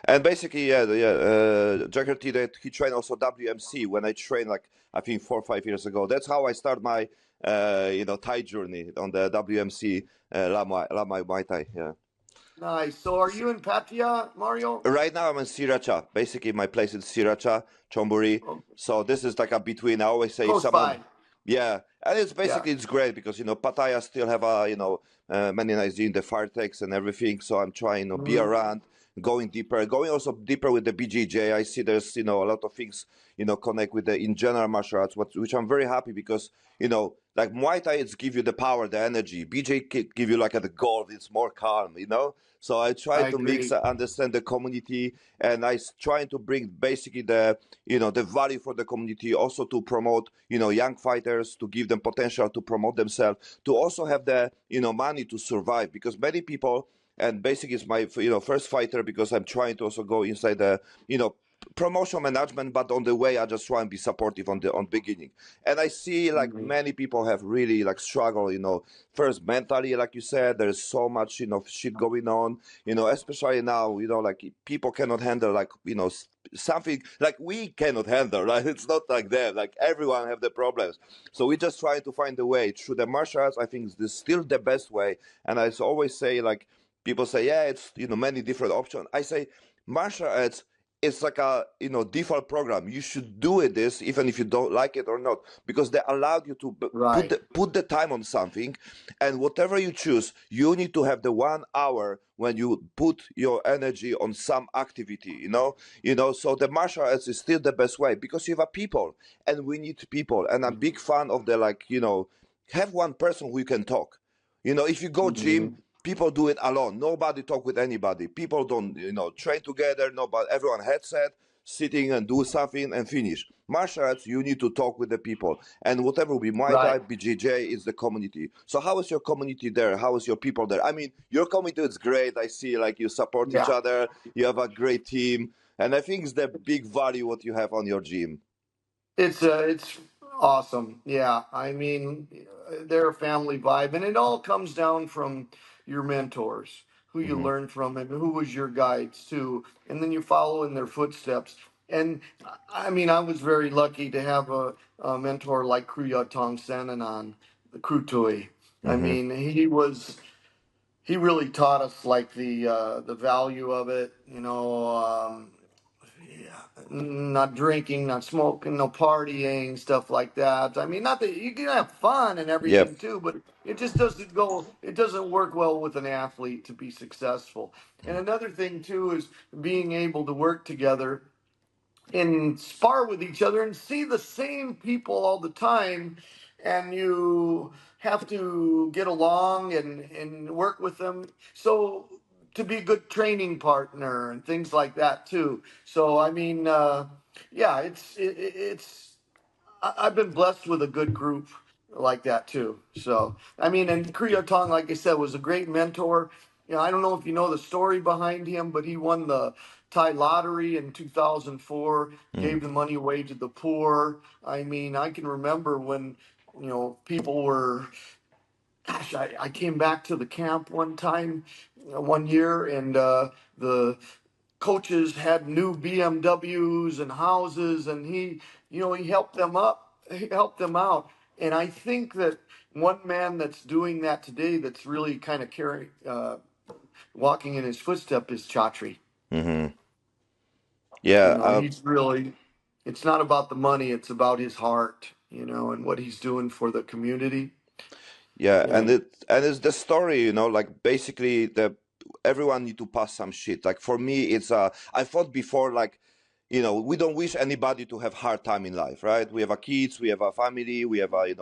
And basically, Jagger T, that he trained also WMC when I trained like I think 4 or 5 years ago. That's how I start my Thai journey on the WMC Lamai Muay Thai. Yeah. Nice. So are you in Pattaya, Mario? Right now I'm in Sriracha. Basically, my place is Sriracha, Chonburi. Oh, So this is like a between. I always say if close someone, by. yeah, and it's Yeah. basically it's great because Pattaya still have many nice in the fire techs and everything. So I'm trying to be Mhm. around, going also deeper with the BJJ. I see there's a lot of things connect with the in general martial arts, which I'm very happy because like Muay Thai it's give you the power, the energy. BJ give you like the gold. It's more calm. So I try I to mix, agree. understand the community, and trying to bring basically the value for the community, also to promote, young fighters, to give them potential to promote themselves, to also have the, money to survive, because many people, and basically it's my, first fighter because I'm trying to also go inside the, promotion management, but on the way I just try and be supportive on beginning. And I see like Mhm. many people have really like struggle, first mentally, like you said, there's so much, shit going on, especially now, like people cannot handle like, something like we cannot handle, right? It's not like them, like everyone have the problems. So we just try to find a way through the martial arts. I think this is still the best way. And I always say, like, people say, yeah, it's, many different options. I say martial arts, it's like a default program. You should do it this even if you don't like it or not, because they allowed you to put Right. the time on something, and whatever you choose, you need to have the 1 hour when you put your energy on some activity. So the martial arts is still the best way because you have a people, and we need people. And I'm big fan of the like have one person who you can talk. If you go gym, Mhm. people do it alone. Nobody talk with anybody. People don't, train together. Nobody, everyone headset, sitting and do something and finish. Martial arts, you need to talk with the people. And whatever will be Muay Thai, Right. BJJ is the community. So how is your community there? How is your people there? I mean, your community is great. I see like you support each Yeah. other. You have a great team. And I think it's the big value what you have on your gym. It's awesome. Yeah. I mean, they're a family vibe, and it all comes down from your mentors, who you Hmm. learn from, and who was your guides too, and then you follow in their footsteps. And I mean, I was very lucky to have a mentor like Kriya Tong Sananan, the Krutui. I Hmm. mean, he really taught us like the value of it. Yeah, not drinking, not smoking, no partying, stuff like that. I mean, not that you can have fun and Yep. everything too, but it just doesn't go. It doesn't work well with an athlete to be successful. And another thing too is being able to work together and spar with each other and see the same people all the time, and you have to get along and work with them, so to be a good training partner and things like that too. So I mean, yeah, it's I've been blessed with a good group like that too. So I mean, and Kriya Tong, like I said, was a great mentor. I don't know if you know the story behind him, but he won the Thai lottery in 2004, Mm. gave the money away to the poor. I mean, I can remember when people were. Gosh, I came back to the camp one time, one year, and the coaches had new BMWs and houses, and he helped them up, he helped them out. And I think that one man that's doing that today, that's really kind of carrying, walking in his footstep, is Chatri. Hmm. Yeah. He's really. It's not about the money; it's about his heart, and what he's doing for the community. Yeah, and And it's the story, like basically the everyone need to pass some shit. Like for me, it's I thought before, like, we don't wish anybody to have hard time in life, right? We have a kids, we have a family, we have a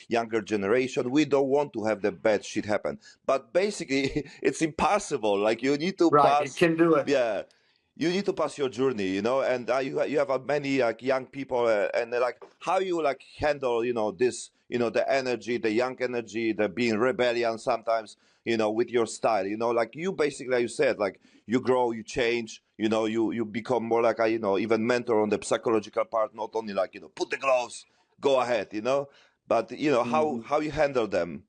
younger generation. We don't want to have the bad shit happen. But basically, it's impossible. Like you need to right, it pass, can do it. yeah. You need to pass your journey, and you have many like young people, and like how you like handle, this, the energy, the young energy, the being rebellion sometimes, with your style, like you basically, like you said, like you grow, you change, you become more like a, even mentor on the psychological part, not only like, put the gloves, go ahead, but Mhm. how you handle them.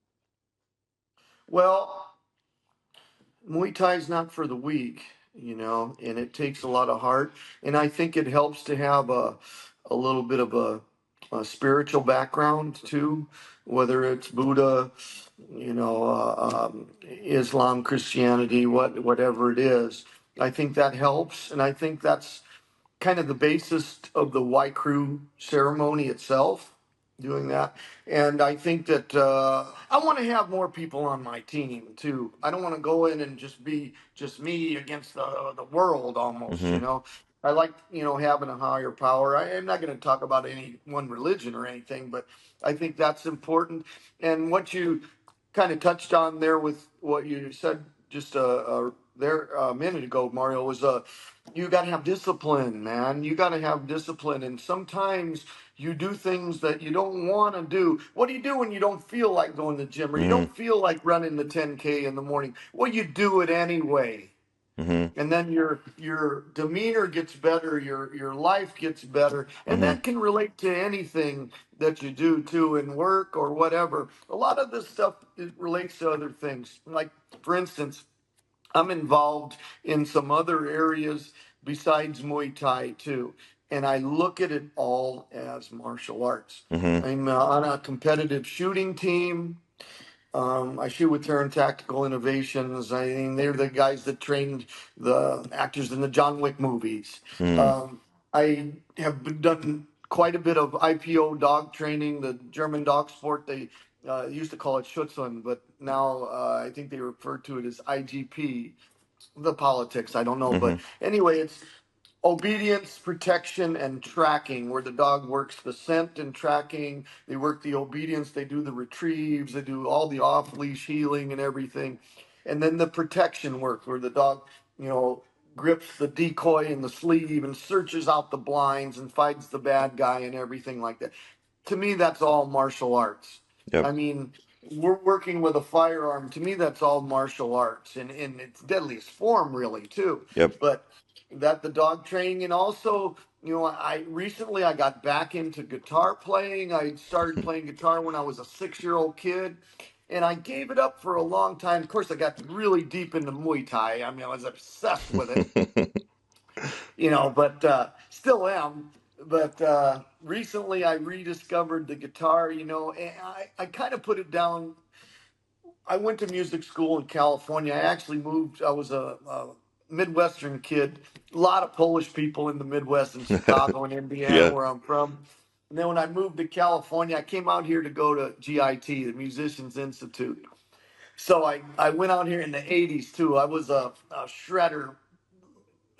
Well, Muay Thai is not for the weak. and it takes a lot of heart. And I think it helps to have a little bit of a spiritual background too, whether it's Buddha, Islam, Christianity, whatever it is. I think that helps, and I think that's kind of the basis of the Y Crew ceremony itself, doing that. And I think that I want to have more people on my team too. I don't want to go in and just be just me against the world almost, Mm-hmm. I like, having a higher power. I'm not going to talk about any one religion or anything, but I think that's important. And what you kind of touched on there with what you said just there a minute ago, Mario, was you got to have discipline, man. You got to have discipline. And sometimes you do things that you don't want to do. What do you do when you don't feel like going to the gym or you Mm-hmm. don't feel like running the 10K in the morning? Well, you do it anyway. Mm-hmm. And then your demeanor gets better, your life gets better, and Mm-hmm. that can relate to anything that you do too in work or whatever. A lot of this stuff, it relates to other things. Like, for instance, I'm involved in some other areas besides Muay Thai too. And I look at it all as martial arts. Mm-hmm. I'm on a competitive shooting team. I shoot with Turn Tactical Innovations. I mean, they're the guys that trained the actors in the John Wick movies. Mm-hmm. Um, I have done quite a bit of IPO dog training, the German dog sport. They used to call it Schutzhund, but now I think they refer to it as IGP. The politics, I don't know. Mm-hmm. But anyway, it's obedience, protection, and tracking, where the dog works the scent and tracking. They work the obedience. They do the retrieves. They do all the off leash healing and everything. And then the protection work, where the dog, you know, grips the decoy in the sleeve and searches out the blinds and fights the bad guy and everything like that. To me, that's all martial arts. I Yep. mean, we're working with a firearm. To me, that's all martial arts and in its deadliest form, really, too. Yep. But that the dog training, and also, I recently I got back into guitar playing. I started playing guitar when I was a 6-year-old kid, and I gave it up for a long time. Of course, I got really deep into Muay Thai. I mean, I was obsessed with it, but still am. But recently I rediscovered the guitar, and I kind of put it down. I went to music school in California. I actually moved, I was a Midwestern kid, a lot of Polish people in the Midwest in Chicago and Indiana, Yeah. where I'm from. And then when I moved to California, I came out here to go to GIT, the Musicians Institute. So I went out here in the 80s too. I was a shredder,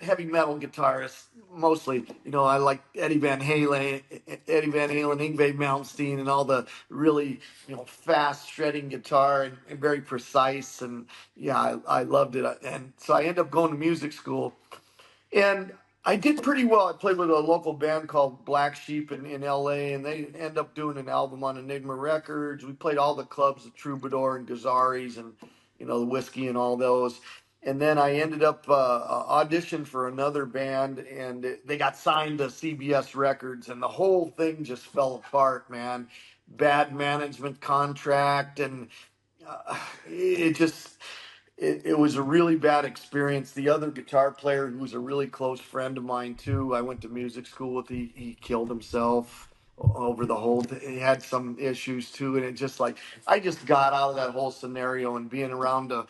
heavy metal guitarist mostly. I like Eddie Van Halen, Yngwie Malmsteen, and all the really fast shredding guitar and very precise. And yeah, I loved it. And so I ended up going to music school, and I did pretty well. I played with a local band called Black Sheep in LA, and they end up doing an album on Enigma Records. We played all the clubs, the Troubadour and Gazzari's, and the Whiskey and all those. And then I ended up auditioned for another band, and they got signed to CBS Records, and the whole thing just fell apart, man. Bad management contract, and it just it was a really bad experience. The other guitar player, who was a really close friend of mine too, I went to music school with. He killed himself over the whole thing. He had some issues too, and it just like I just got out of that whole scenario, and being around the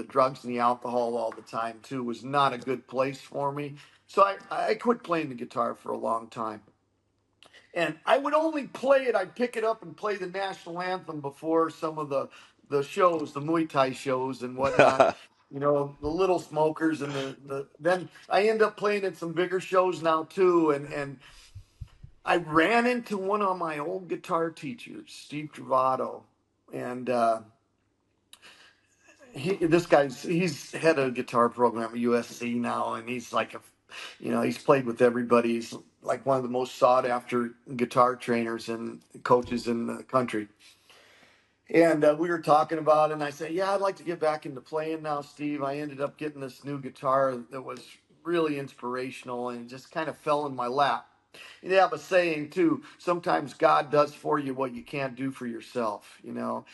drugs and the alcohol all the time too was not a good place for me. So I quit playing the guitar for a long time. And I would only play it. I'd pick it up and play the national anthem before some of the shows, the Muay Thai shows and whatnot. The Little Smokers and the then I end up playing at some bigger shows now too. And I ran into one of my old guitar teachers, Steve Travato, and he's head of guitar program at USC now, and he's like he's played with everybody. He's like one of the most sought after guitar trainers and coaches in the country. And we were talking about it, and I said, yeah, I'd like to get back into playing now, Steve. I ended up getting this new guitar that was really inspirational and just kind of fell in my lap. They have a saying too, sometimes God does for you what you can't do for yourself. And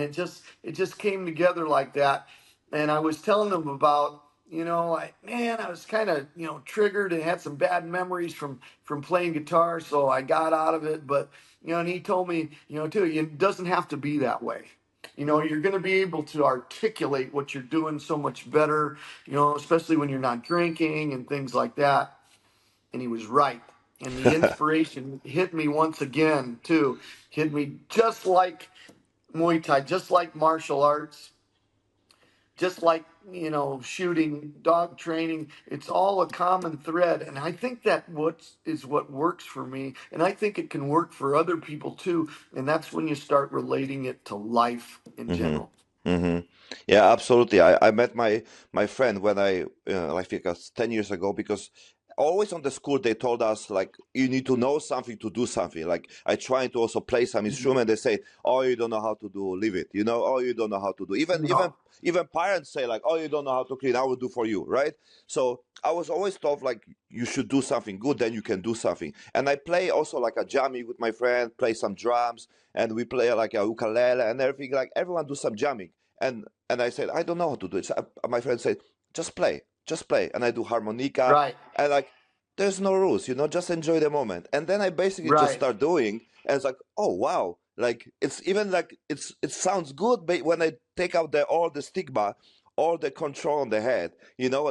it just came together like that. And I was telling them about I was kind of, triggered and had some bad memories from playing guitar, so I got out of it. But and he told me, too, it doesn't have to be that way. You're going to be able to articulate what you're doing so much better, especially when you're not drinking and things like that. And he was right. And the inspiration hit me once again, too. Hit me just like Muay Thai, just like martial arts, just like shooting, dog training. It's all a common thread, and I think that what works for me, and I think it can work for other people too. And that's when you start relating it to life in Mm-hmm. general. Mm-hmm. Yeah, absolutely. I met my friend when I think 10 years ago, because always on the school they told us like you need to know something to do something. Like I tried to also play some instrument, they say, "Oh, you don't know how to do, leave it." Oh, you don't know how to do. No, Even parents say like, "Oh, you don't know how to clean. I will do for you," right? So I was always told like you should do something good, then you can do something. And I play also like a jamming with my friend, play some drums, and we play like a ukulele and everything. Like everyone do some jamming. And I said, I don't know how to do it. So my friend said, just play. And I do harmonica, right, and like, there's no rules, just enjoy the moment. And then I basically just right, start doing, and it's like, oh wow, like it's even like it sounds good, but when I take out all the stigma, all the control on the head,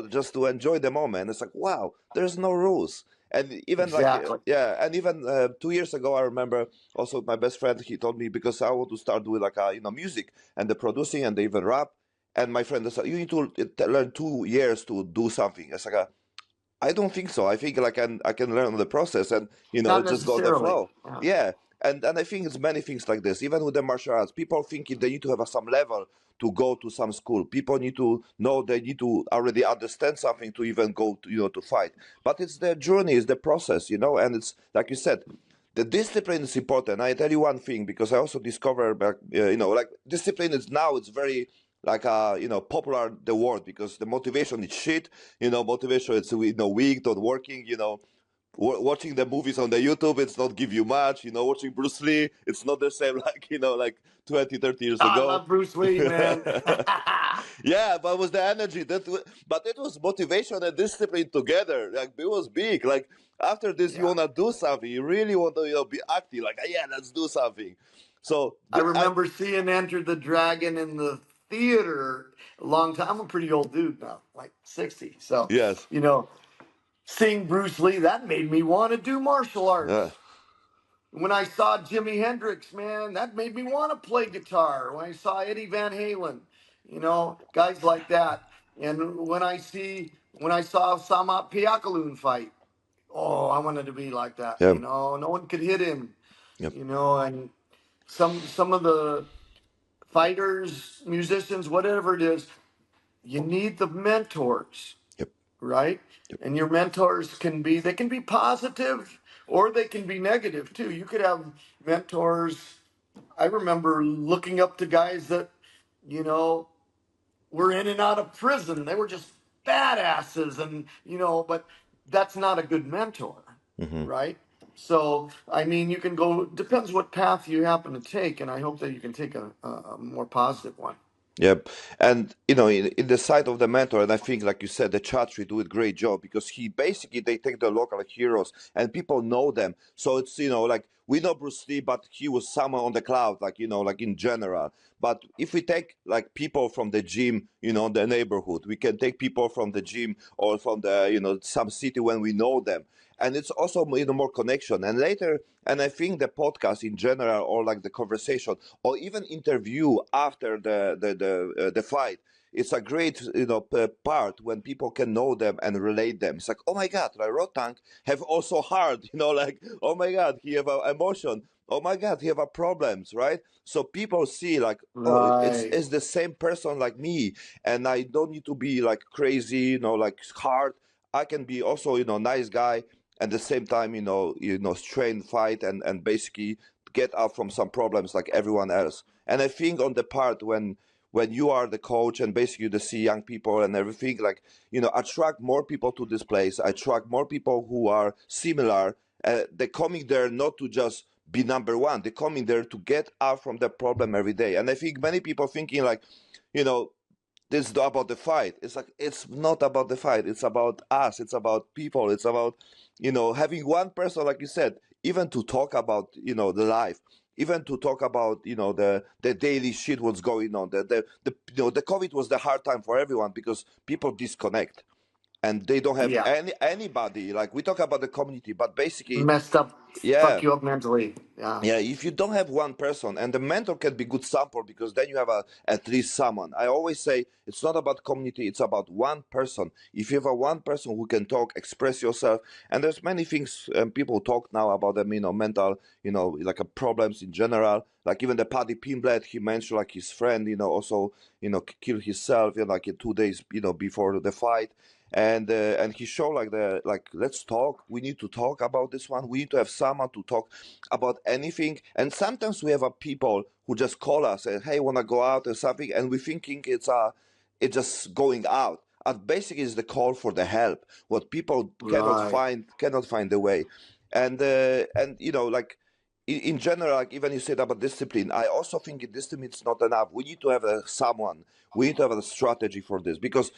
just to enjoy the moment, it's like, wow, there's no rules. And even like, exactly. yeah, and even 2 years ago, I remember also my best friend, he told me, because I want to start doing like music and the producing and the even rap. And my friend said, you need to learn 2 years to do something. It's like, I don't think so. I think like I can learn on the process, and Not just go with the necessarily. flow. Yeah, and I think it's many things like this. Even with the martial arts, people think they need to have some level to go to some school. People need to know they need to already understand something to even go to to fight. But it's the journey, it's the process, and it's like you said. The discipline is important. I tell you one thing, because I also discovered back, like discipline is now it's very like popular the word, because the motivation is shit. Motivation it's weak, not working. Watching the movies on the YouTube, it's not give you much. Watching Bruce Lee, it's not the same like like 20, 30 years I ago. love Bruce Lee, man. Yeah, but it was the energy but it was motivation and discipline together. Like it was big. Like after this, you Yeah. wanna do something. You really want to be active. Like yeah, let's do something. So I remember seeing Enter the Dragon in the theater a long time. I'm a pretty old dude now, like 60. So, yes, you know, seeing Bruce Lee, that made me want to do martial yeah, arts. When I saw Jimi Hendrix, man, that made me want to play guitar. When I saw Eddie Van Halen, guys like that. And when I saw Samat Piakaloon fight, oh, I wanted to be like that. yeah, No one could hit him. yep, And some of the fighters, musicians, whatever it is, you need the mentors, yep, right? yep, And your mentors they can be positive or they can be negative too. You could have mentors. I remember looking up to guys that, you know, were in and out of prison. They were just badasses and, but that's not a good mentor, hmm, right? So, I mean, you can go, depends what path you happen to take, and I hope that you can take a more positive one. yep. And in the side of the mentor, and I think, like you said, the Chatri do a great job, because he basically they take the local heroes and people know them. So it's like we know Bruce Lee, but he was someone on the cloud, like like in general. But if we take like people from the gym, the neighborhood, we can take people from the gym or from the some city when we know them, and it's also more connection. And later, and I think the podcast in general, or like the conversation, or even interview after the fight, it's a great part when people can know them and relate them. It's like, oh my god, like Rotang have also heart, like, oh my god, he have a emotion, oh my god, he have a problems, right? So people see like, oh, Right. it's the same person like me, and I don't need to be like crazy, like hard. I can be also nice guy, at the same time, train, fight, and basically get out from some problems like everyone else. And I think on the part when you are the coach and basically you see young people and everything, like attract more people to this place, attract more people who are similar. They're coming there not to just be number one. They're coming there to get out from the problem every day. And I think many people thinking like, you know this is about the fight. It's like it's not about the fight. It's about us. It's about people. It's about having one person, like you said, even to talk about the life, even to talk about the daily shit, what's going on. The COVID was the hard time for everyone because people disconnect and they don't have Yeah, anybody. Like we talk about the community, but basically, messed up, yeah, fuck you up mentally. Yeah, yeah, if you don't have one person, and the mentor can be good sample because then you have at least someone. I always say it's not about community; it's about one person. If you have a one person who can talk, express yourself, and there's many things people talk now about them, mental, like problems in general. Like even the Paddy Pimblet, he mentioned like his friend, also killed himself, like in 2 days, before the fight and he showed like let's talk, we need to talk about this one, we need to have someone to talk about anything. And sometimes we have people who just call us and hey, want to go out or something, and we're thinking it's just going out, and basically it's the call for the help, what people right. cannot find the way. And like in general, like even you said about discipline, I also think in discipline it's not enough. We need to have someone, we need to have a strategy for this because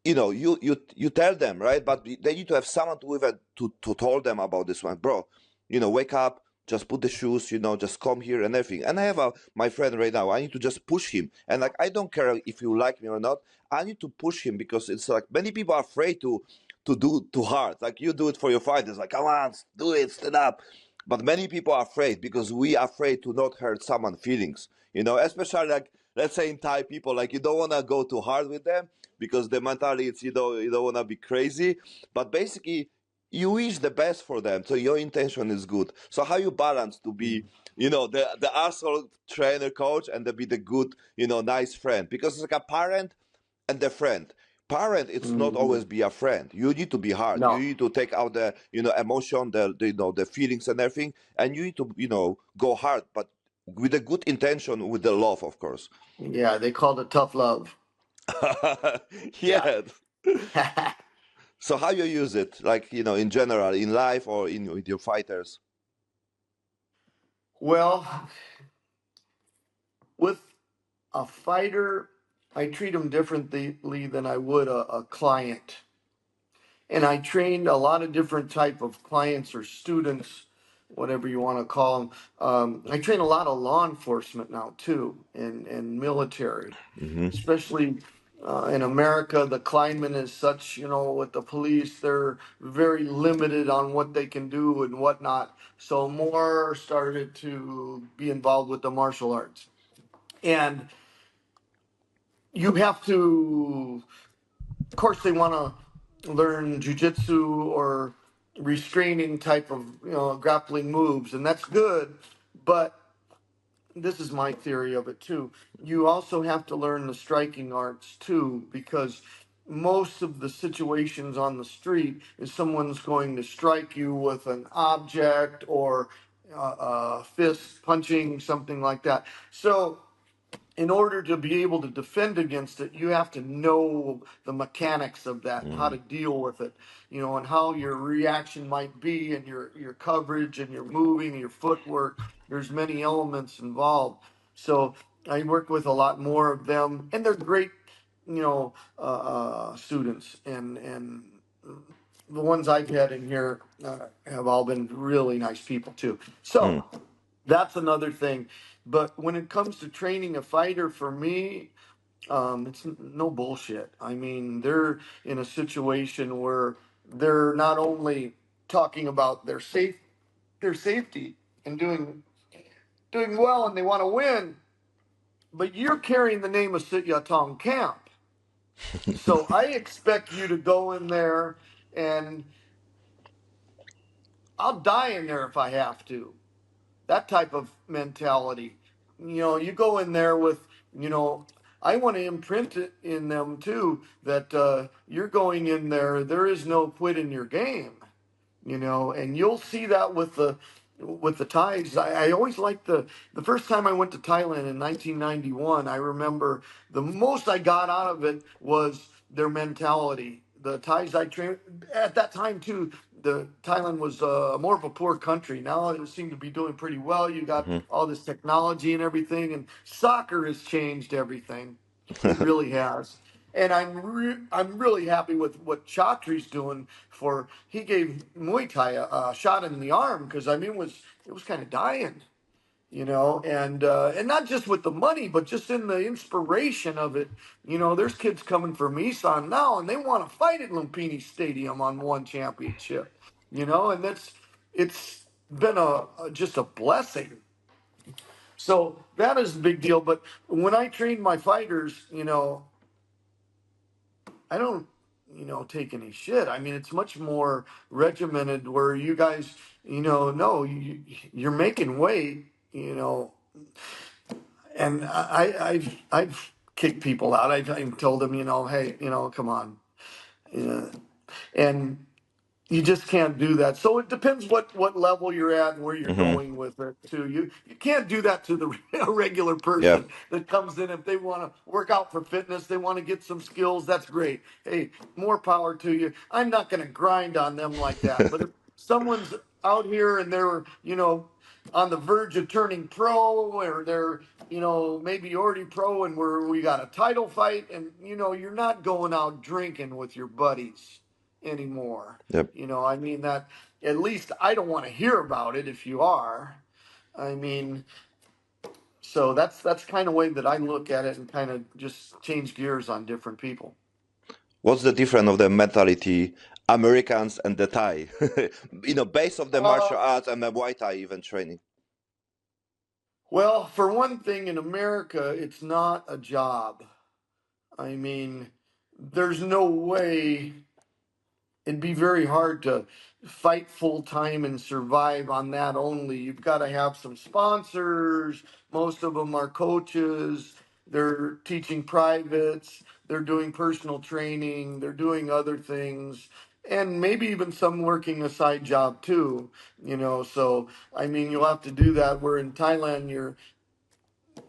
you tell them, right, but they need to have someone to even to tell them about this one, bro. Wake up, just put the shoes, just come here and everything. And I have my friend right now, I need to just push him, and like I don't care if you like me or not, I need to push him because it's like many people are afraid to do too hard. Like you do it for your fighters, like come on, do it, stand up. But many people are afraid because we are afraid to not hurt someone's feelings. Especially like let's say in Thai people, like you don't want to go too hard with them because the mentality is you don't want to be crazy. But basically, you wish the best for them, so your intention is good. So how you balance to be the asshole trainer coach and to be the good nice friend, because it's like a parent and the friend. Parent, it's not Mhm. always be a friend. You need to be hard. You No, need to take out the emotion, the feelings and everything, and you need to go hard, but with a good intention, with the love, of course. yeah, they called it tough love. Yeah. Yeah. So how you use it, like in general, in life or in with your fighters? Well, with a fighter, I treat them differently than I would a client. And I trained a lot of different type of clients or students, whatever you want to call them. I train a lot of law enforcement now too, and military, Hmm. especially in America. The climate is such, with the police, they're very limited on what they can do and whatnot. So more started to be involved with the martial arts, and you have to, of course, they want to learn jujitsu or restraining type of grappling moves, and that's good. But this is my theory of it too. You also have to learn the striking arts too, because most of the situations on the street is someone's going to strike you with an object or fist punching, something like that. So in order to be able to defend against it, you have to know the mechanics of that and how Mm. to deal with it, and how your reaction might be and your coverage and your moving and your footwork. There's many elements involved. So I work with a lot more of them, and they're great, students. And the ones I've had in here have all been really nice people too. Mm. So that's another thing. But when it comes to training a fighter, for me, it's no bullshit. I mean, they're in a situation where they're not only talking about their safety and doing well, and they want to win, but you're carrying the name of Sit Yatong Camp. So I expect you to go in there, and I'll die in there if I have to. That type of mentality. You go in there with, you know, I want to imprint it in them too that you're going in there. There is no quit in your game, and you'll see that with the Thais. I always liked the first time I went to Thailand in 1991. I remember the most I got out of it was their mentality. The Thais I trained at that time too. The Thailand was more of a poor country. Now it seemed to be doing pretty well. You got Hmm. all this technology and everything, and soccer has changed everything. It really has. And I'm really happy with what Chatri's doing. For he gave Muay Thai a shot in the arm, because I mean it was kind of dying, you know, and not just with the money, but just in the inspiration of it. You know, there's kids coming from Isan now, and they want to fight at Lumpini Stadium on one championship. You know, and it's been just a blessing. So that is a big deal. But when I train my fighters, you know, I don't, you know, take any shit. I mean, it's much more regimented where you guys, you know, no, you're making weight, you know, and I've kicked people out. I've told them, you know, hey, you know, come on, yeah. And you just can't do that. So it depends what level you're at and where you're Hmm. going with it too. You can't do that to the a regular Yeah. person that comes in. If they want to work out for fitness, they want to get some skills, that's great. Hey, more power to you. I'm not going to grind on them like that. But if someone's out here and they're, you know, on the verge of turning pro, or they're, you know, maybe already pro, and we got a title fight, and you know, you're not going out drinking with your buddies anymore. Yep. You know, I mean, that at least I don't want to hear about it if you are. I mean, so that's kind of way that I look at it, and kind of just change gears on different people. What's the difference of the mentality, Americans and the Thai? You know, based of the Uh, martial arts and the Muay Thai even training. well, for one thing, in America, it's not a job. I mean, there's no way. It'd be very hard to fight full time and survive on that only. You've got to have some sponsors. Most of them are coaches. They're teaching privates. They're doing personal training. They're doing other things. And maybe even some working a side job too, you know. So, I mean, you'll have to do that. Where in Thailand, you're,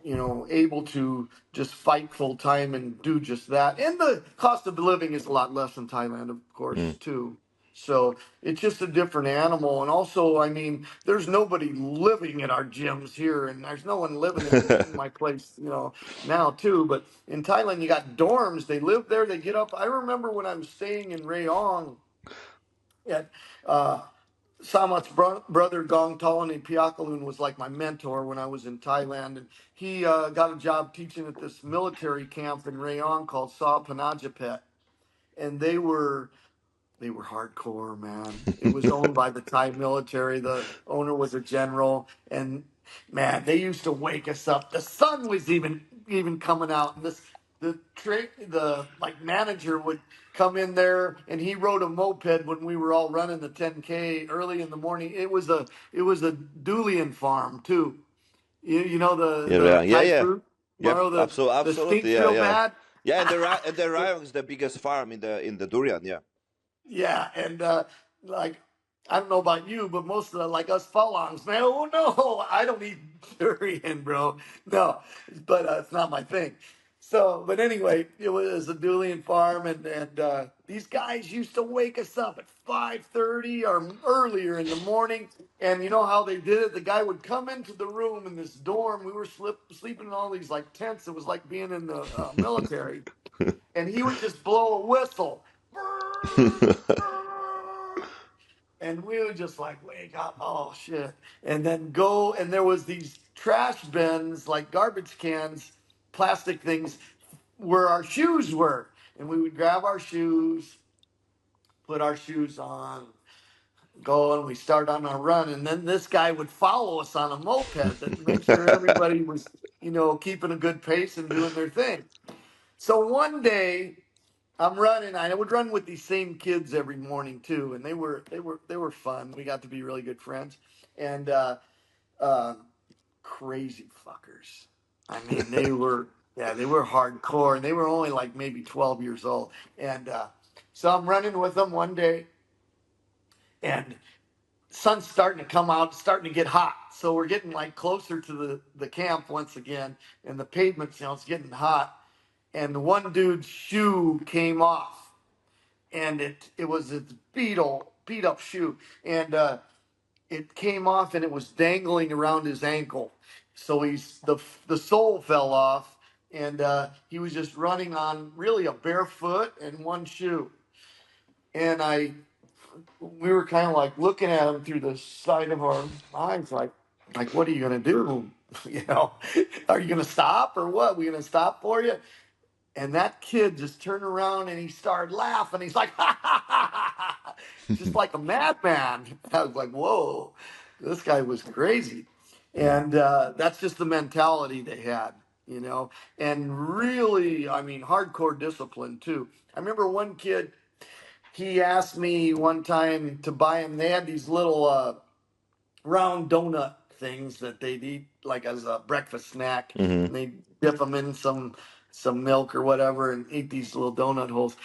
you know, able to just fight full time and do just that. And the cost of living is a lot less in Thailand, of Mm. course, too. So it's just a different animal. And also, I mean, there's nobody living at our gyms here, and there's no one living in my place, you know, now too. But in Thailand, you got dorms. They live there. They get up. I remember when I was staying in Rayong at Samat's brother Gong Tolani Piakalun was like my mentor when I was in Thailand, and he got a job teaching at this military camp in Rayong called Sa Panajapet, and they were hardcore, man. It was owned by the Thai military. The owner was a general, and man, they used to wake us up. The sun was even coming out, and the like manager would come in there, and he rode a moped when we were all running the 10K early in the morning. It was a durian farm too. You know Yeah, the yeah, yeah, Thai yeah. fruit, Yep, Mario. The absolutely, stinks yeah, real yeah, bad. yeah. And the Rayong is the biggest farm in the durian. Yeah. Yeah, and like I don't know about you, but most of the like us Falongs, man. Oh no, I don't eat durian, bro. No, but it's not my thing. So, but anyway, it was a durian farm, and these guys used to wake us up at 5:30 or earlier in the morning. And you know how they did it? The guy would come into the room in this dorm. We were sleeping in all these like tents. It was like being in the military, and he would just blow a whistle. And we would just like wake up, oh shit, and then go. And there was these trash bins, like garbage cans, plastic things, where our shoes were. And we would grab our shoes, put our shoes on, go, and we start on our run. And then this guy would follow us on a moped that make sure everybody was, you know, keeping a good pace and doing their thing. So one day I'm running. I would run with these same kids every morning too, and they were fun. We got to be really good friends, and uh, crazy fuckers. I mean, they were hardcore, and they were only like maybe 12 years old. And so I'm running with them one day, and sun's starting to come out, starting to get hot. So we're getting like closer to the camp once again, and the pavement, you know, it's getting hot. And the one dude's shoe came off, and it was its beat up shoe, and it came off, and it was dangling around his ankle. So the sole fell off, and he was just running on really a bare foot and one shoe. And we were kind of like looking at him through the side of our eyes, like, what are you gonna do? You know, are you gonna stop or what? We gonna stop for you? And that kid just turned around and he started laughing. He's like, ha ha ha ha, ha, just like a madman. I was like, whoa, this guy was crazy. And that's just the mentality they had, you know, and really, I mean, hardcore discipline too. I remember one kid, he asked me one time to buy him, they had these little round donut things that they'd eat like as a breakfast snack, Mm-hmm. and they dip them in some milk or whatever and eat these little donut holes.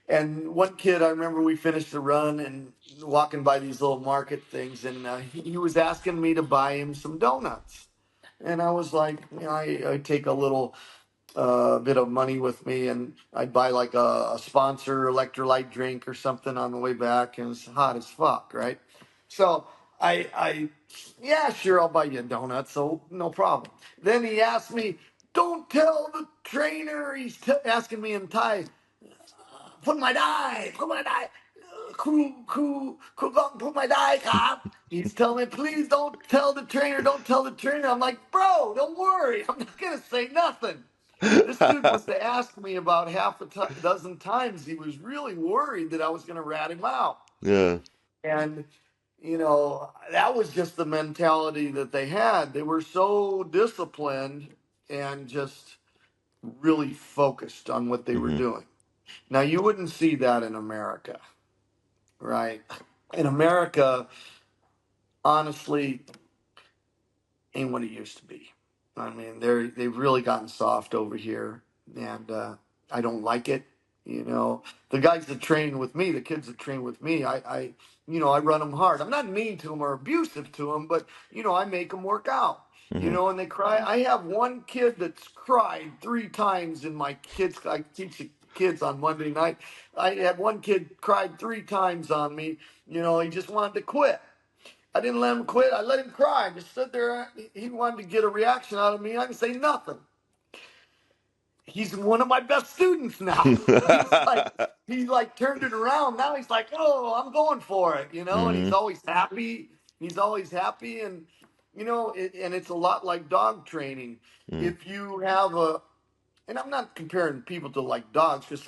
And one kid, I remember we finished the run and walking by these little market things, and he was asking me to buy him some donuts. And I was like, you know, I take a little bit of money with me, and I'd buy like a sponsor electrolyte drink or something on the way back, and it's hot as fuck, right? So yeah, sure, I'll buy you a donut, so no problem. Then he asked me, don't tell the trainer, he's asking me in Thai, put my die, put my die, cop. He's telling me, please don't tell the trainer, don't tell the trainer. I'm like, bro, don't worry, I'm not gonna say nothing. This dude must have asked me about half a dozen times. He was really worried that I was going to rat him out. Yeah. And, you know, that was just the mentality that they had. They were so disciplined and just really focused on what they were Mm-hmm. doing. Now, you wouldn't see that in America, right? In America, honestly, ain't what it used to be. I mean, they've really gotten soft over here, and I don't like it. You know, the guys that train with me, the kids that train with me, you know, I run them hard. I'm not mean to them or abusive to them, but you know, I make them work out. You Mm-hmm. know, and they cry. I have one kid that's cried 3 times in my kids. I teach the kids on Monday night. I had one kid cried 3 times on me. You know, he just wanted to quit. I didn't let him quit. I let him cry. I just stood there. He wanted to get a reaction out of me. I didn't say nothing. He's one of my best students now. He's like turned it around. Now he's like, oh, I'm going for it, you know, and he's Mm-hmm. always happy. He's always happy. And, you know, and it's a lot like dog training. Mm. If you have and I'm not comparing people to like dogs, because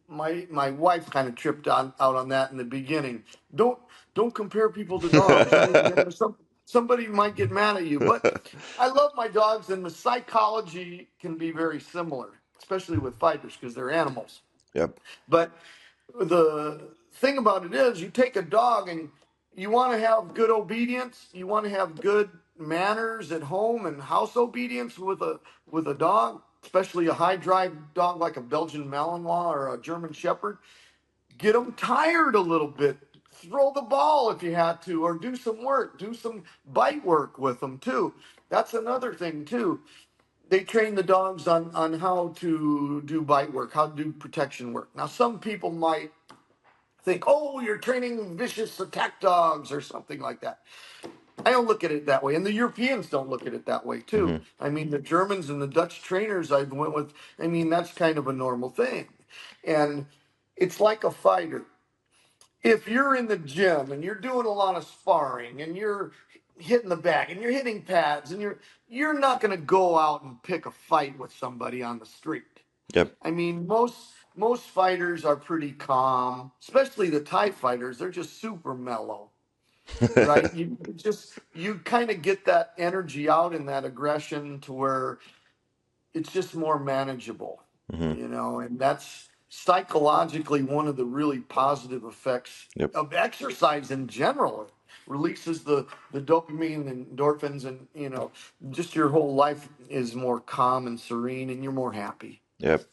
my wife kind of tripped out on that in the beginning. Don't don't compare people to dogs. Somebody might get mad at you, but I love my dogs, and the psychology can be very similar, especially with fighters because they're animals. Yep. But the thing about it is, you take a dog and you want to have good obedience. You want to have good manners at home and house obedience with a dog, especially a high drive dog like a Belgian Malinois or a German Shepherd. Get them tired a little bit. Throw the ball if you had to, or do some work. Do some bite work with them too. That's another thing too. They train the dogs on how to do bite work, how to do protection work. Now, some people might think, oh, you're training vicious attack dogs or something like that. I don't look at it that way, and the Europeans don't look at it that way too. Mm-hmm. I mean, the Germans and the Dutch trainers I've went with, I mean, that's kind of a normal thing. And it's like a fighter. If you're in the gym and you're doing a lot of sparring and you're hitting the bag and you're hitting pads and you're not going to go out and pick a fight with somebody on the street. Yep. I mean, most fighters are pretty calm, especially the Thai fighters. They're just super mellow, right? You kind of get that energy out and that aggression to where it's just more manageable, Mm-hmm. you know, and that's psychologically one of the really positive effects Yep. of exercise in general. It releases the dopamine and endorphins, and you know, just your whole life is more calm and serene, and you're more happy. Yep.